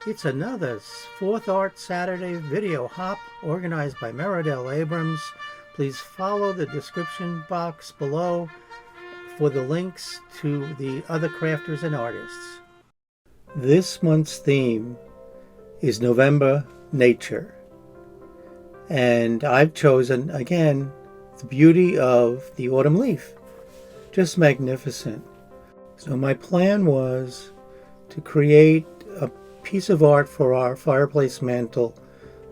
It's another Fourth Art Saturday video hop organized by Meri Abrams. Please follow the description box below for the links to the other crafters and artists. This month's theme is November Nature. And I've chosen, again, the beauty of the autumn leaf. Just magnificent. So my plan was to create a piece of art for our fireplace mantle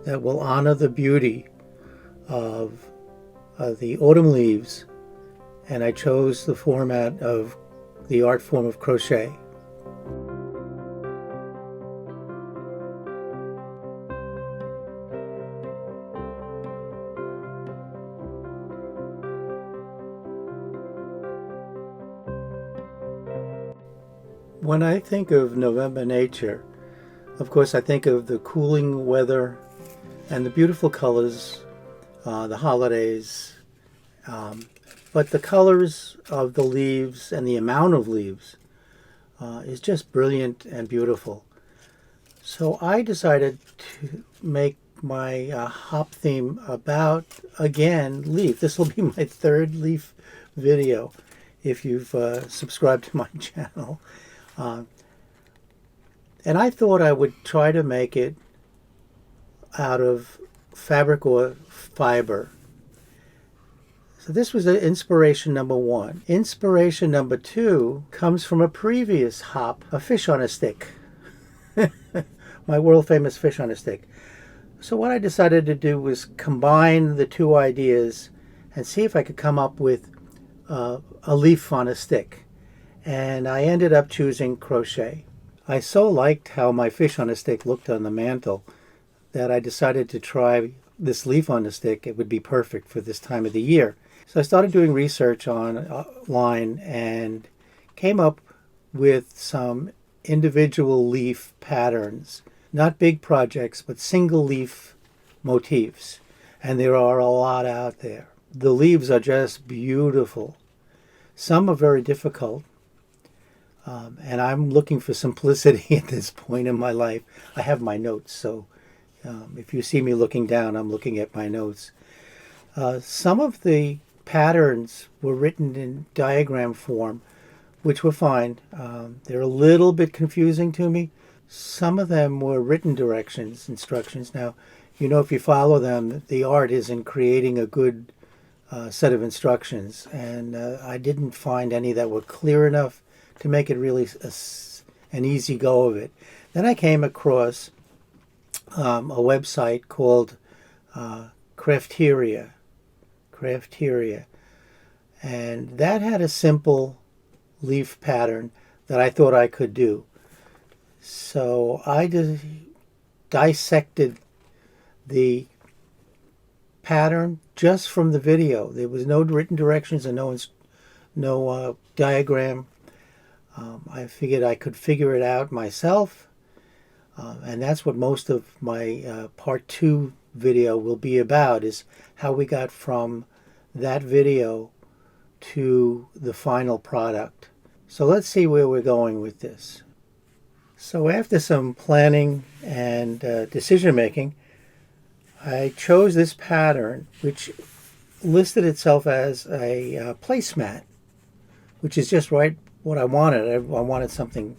that will honor the beauty of the autumn leaves, and I chose the format of the art form of crochet. When I think of November nature, of course, I think of the cooling weather and the beautiful colors, the holidays, but the colors of the leaves and the amount of leaves is just brilliant and beautiful. So I decided to make my hop theme about, again, leaf. This will be my third leaf video if you've subscribed to my channel. And I thought I would try to make it out of fabric or fiber. So this was inspiration number one. Inspiration number two comes from a previous hop, a fish on a stick. My world famous fish on a stick. So what I decided to do was combine the two ideas and see if I could come up with a leaf on a stick. And I ended up choosing crochet. I so liked how my fish on a stick looked on the mantle that I decided to try this leaf on a stick. It would be perfect for this time of the year. So I started doing research online and came up with some individual leaf patterns. Not big projects, but single leaf motifs. And there are a lot out there. The leaves are just beautiful. Some are very difficult. And I'm looking for simplicity at this point in my life. I have my notes, so if you see me looking down, I'm looking at my notes. Some of the patterns were written in diagram form, which were fine. They're a little bit confusing to me. Some of them were written instructions. Now, you know, if you follow them, the art is in creating a good set of instructions. And I didn't find any that were clear enough to make it really an easy go of it. Then I came across a website called Crafteria, and that had a simple leaf pattern that I thought I could do. So I just dissected the pattern just from the video. There was no written directions and no diagram. I figured I could figure it out myself, and that's what most of my part 2 video will be about, is how we got from that video to the final product. So let's see where we're going with this. So after some planning and decision making, I chose this pattern, which listed itself as a placemat, which is just right what I wanted. I wanted something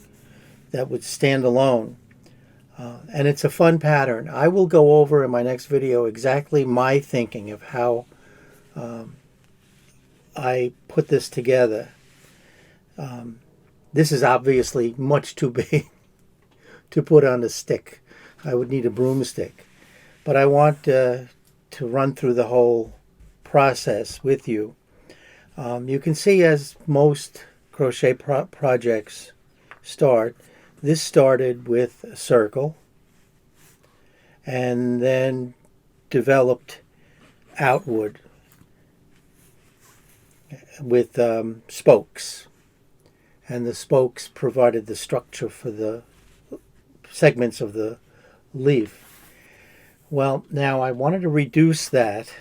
that would stand alone. And it's a fun pattern. I will go over in my next video exactly my thinking of how I put this together. This is obviously much too big to put on a stick. I would need a broomstick. But I want to run through the whole process with you. You can see, as most crochet projects start, this started with a circle and then developed outward with spokes, and the spokes provided the structure for the segments of the leaf. Well, now I wanted to reduce that,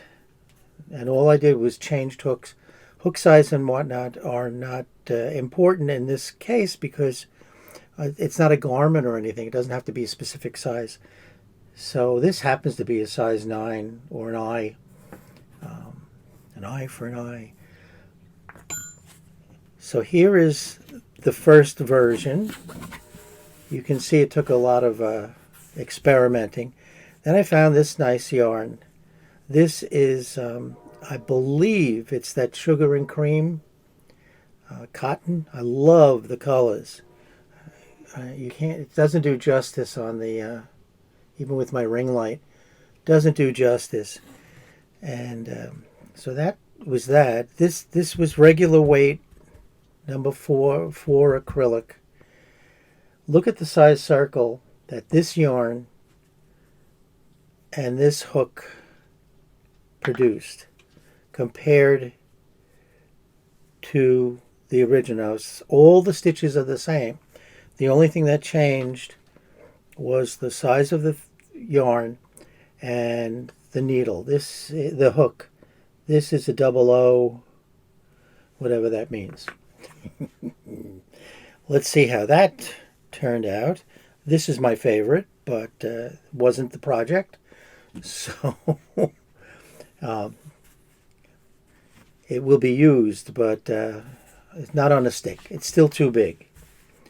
and all I did was change hooks. Hook size and whatnot are not important in this case because It's not a garment or anything. It doesn't have to be a specific size. So this happens to be a size 9 or an eye for an eye. So here is the first version. You can see it took a lot of experimenting. Then I found this nice yarn. This is, I believe it's that sugar and cream cotton. I love the colors. You can't. It doesn't do justice on the. Even with my ring light, doesn't do justice. And so that was that. This was regular weight, number 4 acrylic. Look at the size circle that this yarn and this hook produced compared to the originals. All the stitches are the same. The only thing that changed was the size of the yarn and the needle. The hook. This is a 00, whatever that means. Let's see how that turned out. This is my favorite, but wasn't the project. So it will be used, but it's not on a stick. It's still too big.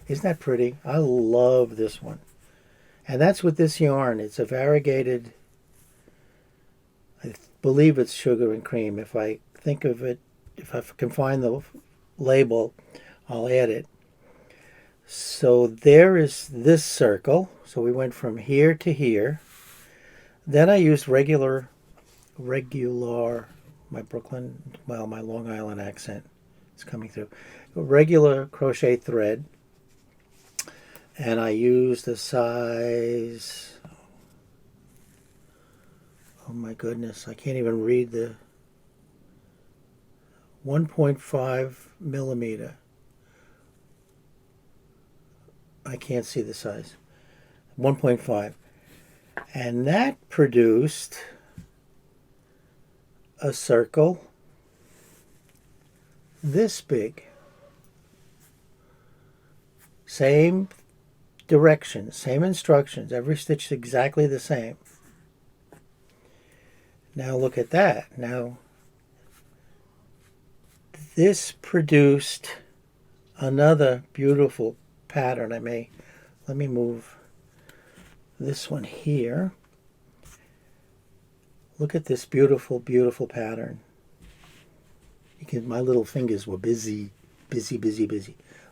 Isn't that pretty? I love this one. And that's with this yarn. It's a variegated, I believe it's sugar and cream. If I think of it, if I can find the label, I'll add it. So there is this circle. So we went from here to here. Then I used regular, my Brooklyn, well, my Long Island accent is coming through. Regular crochet thread. And I used a size, oh my goodness, I can't even read the 1.5 millimeter. I can't see the size. 1.5. And that produced a circle this big. Same directions, same instructions. Every stitch is exactly the same. Now look at that. Now this produced another beautiful pattern. Let me move this one here. Look at this beautiful, beautiful pattern. My little fingers were busy.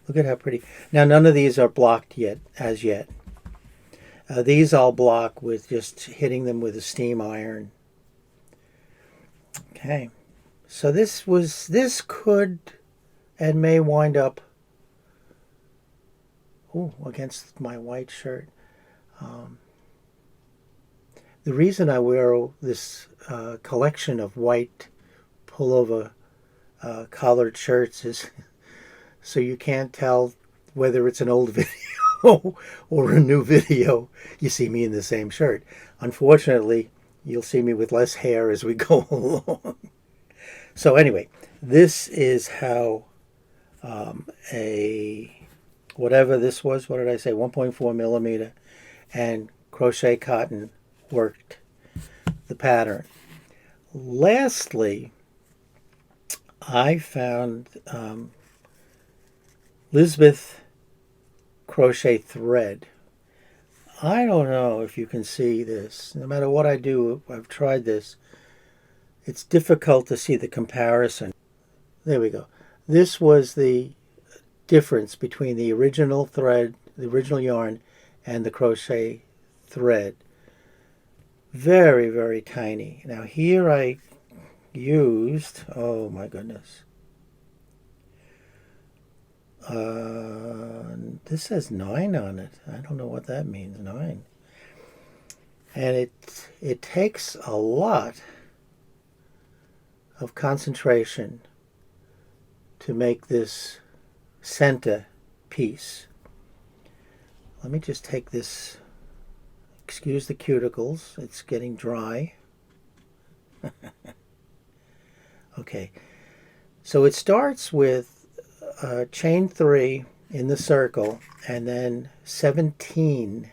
Look at how pretty. Now none of these are blocked yet, as yet. These I'll block with just hitting them with a steam iron. Okay. So this could and may wind up against my white shirt. The reason I wear this collection of white pullover collared shirts is so you can't tell whether it's an old video or a new video. You see me in the same shirt. Unfortunately, you'll see me with less hair as we go along. So anyway, this is how whatever this was, what did I say, 1.4 millimeter and crochet cotton worked the pattern. Lastly, I found Lisbeth crochet thread. I don't know if you can see this. No matter what I do, I've tried this. It's difficult to see the comparison. There we go. This was the difference between the original thread, the original yarn, and the crochet thread. Very, very tiny. Now here I used, oh my goodness. This says 9 on it. I don't know what that means, 9. And it takes a lot of concentration to make this center piece. Let me just take this, excuse the cuticles, it's getting dry. Okay, so it starts with chain 3 in the circle, and then 17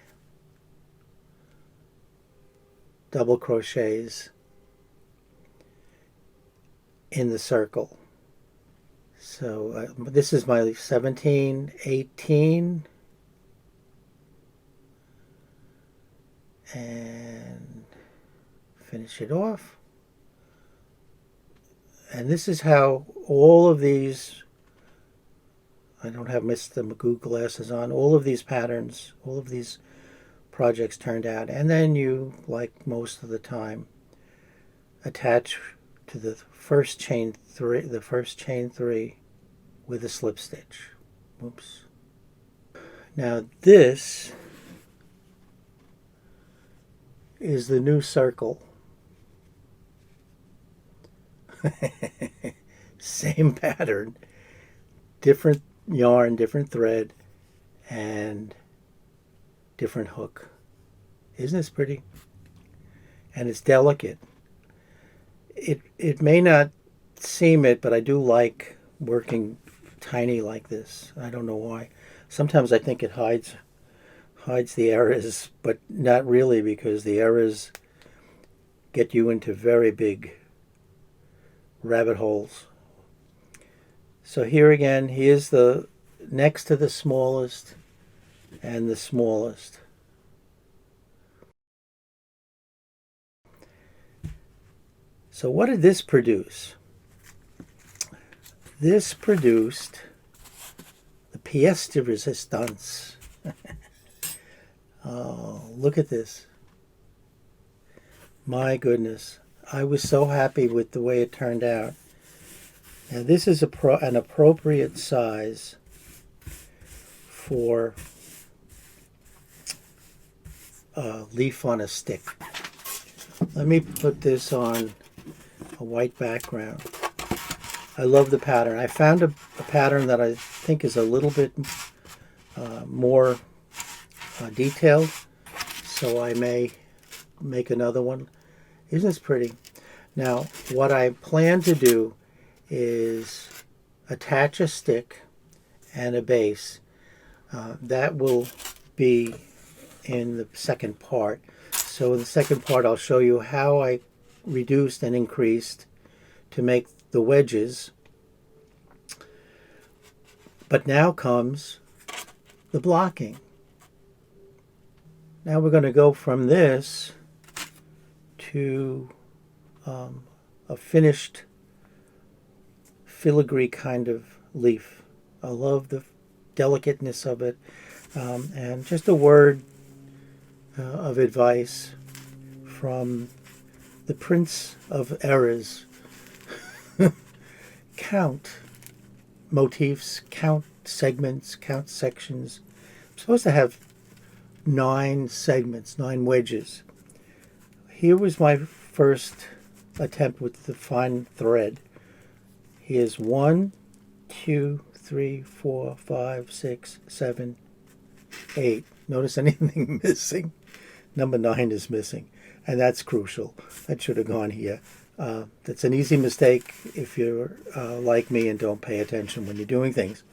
double crochets in the circle. So this is my 17, 18, and finish it off. And this is how all of these, I don't have Mr. Magoo glasses on, all of these patterns, all of these projects turned out. And then you, like most of the time, attach to the first chain three with a slip stitch. Oops. Now this is the new circle. Same pattern, different yarn, different thread, and different hook. Isn't this pretty? And it's delicate. It may not seem it, but I do like working tiny like this. I don't know why. Sometimes I think it hides the errors, but not really, because the errors get you into very big rabbit holes. So here again, here's the next to the smallest and the smallest. So what did this produce? This produced the pièce de résistance. Oh, look at this. My goodness. I was so happy with the way it turned out. Now this is an appropriate size for a leaf on a stick. Let me put this on a white background. I love the pattern. I found a pattern that I think is a little bit more detailed, so I may make another one. Isn't this pretty? Now, what I plan to do is attach a stick and a base. That will be in the second part. So in the second part, I'll show you how I reduced and increased to make the wedges. But now comes the blocking. Now we're going to go from this to a finished filigree kind of leaf. I love the delicateness of it. And just a word of advice from the Prince of Errors. Count motifs, count segments, count sections. I'm supposed to have 9 segments, 9 wedges. Here was my first attempt with the fine thread. Here's 1, 2, 3, 4, 5, 6, 7, 8. Notice anything missing? Number 9 is missing, and that's crucial. That should have gone here. That's an easy mistake if you're like me and don't pay attention when you're doing things.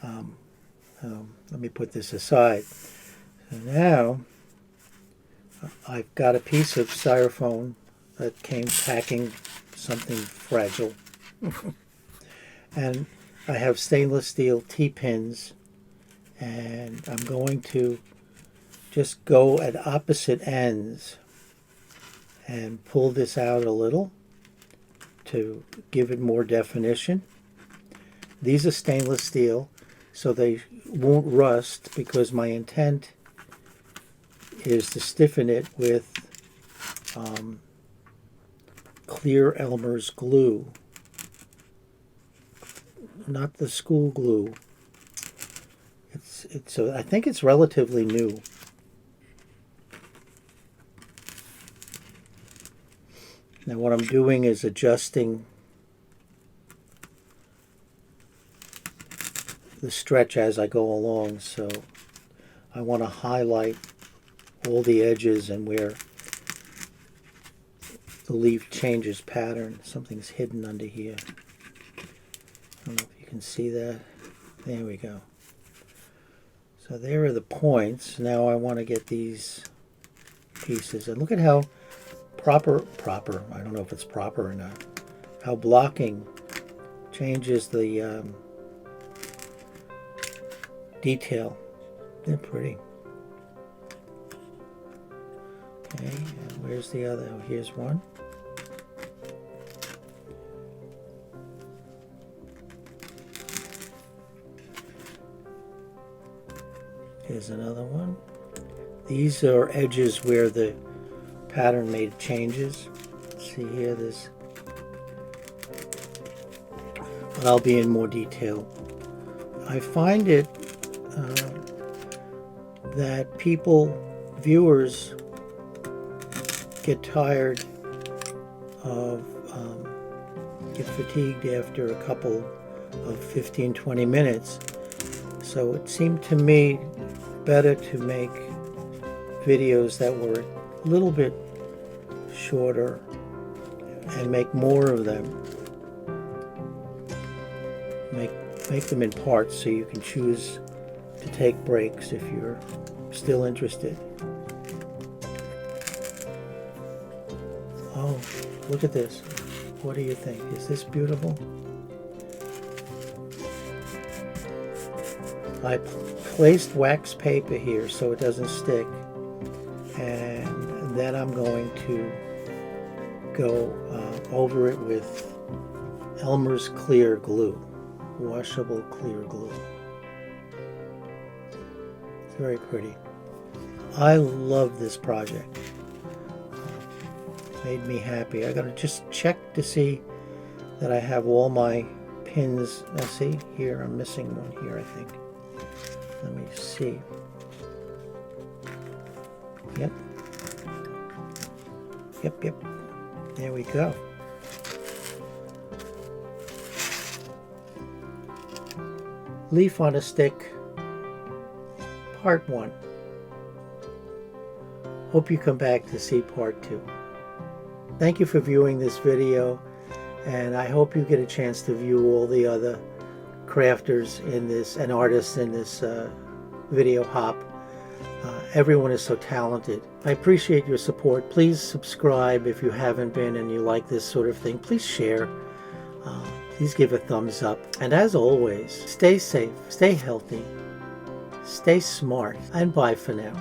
Let me put this aside. So now I've got a piece of styrofoam that came packing something fragile. And I have stainless steel T-pins, and I'm going to just go at opposite ends and pull this out a little to give it more definition. These are stainless steel, so they won't rust, because my intent is to stiffen it with clear Elmer's glue, not the school glue. So I think it's relatively new. Now what I'm doing is adjusting the stretch as I go along, so I want to highlight all the edges and where the leaf changes pattern. Something's hidden under here. I don't know if you can see that. There we go. So there are the points. Now I want to get these pieces. And look at how proper, I don't know if it's proper or not, how blocking changes the detail. They're pretty. Okay, and where's the other? Oh, here's one. Here's another one. These are edges where the pattern made changes. Let's see here, this. But I'll be in more detail. I find it that viewers get tired of, get fatigued after a couple of 15-20 minutes. So it seemed to me better to make videos that were a little bit shorter and make more of them. Make them in parts so you can choose to take breaks if you're still interested. Oh, look at this. What do you think? Is this beautiful? I placed wax paper here so it doesn't stick, and then I'm going to go over it with Elmer's clear glue, washable clear glue. It's very pretty. I love this project. Made me happy. I gotta just check to see that I have all my pins. Now see, here I'm missing one here, I think. Let me see. Yep. Yep. There we go. Leaf on a Stick, Part 1. Hope you come back to see Part 2. Thank you for viewing this video, and I hope you get a chance to view all the other crafters in this and artists in this video hop. Everyone is so talented. I appreciate your support. Please subscribe if you haven't been and you like this sort of thing. Please share. Please give a thumbs up. And as always, stay safe, stay healthy, stay smart, and bye for now.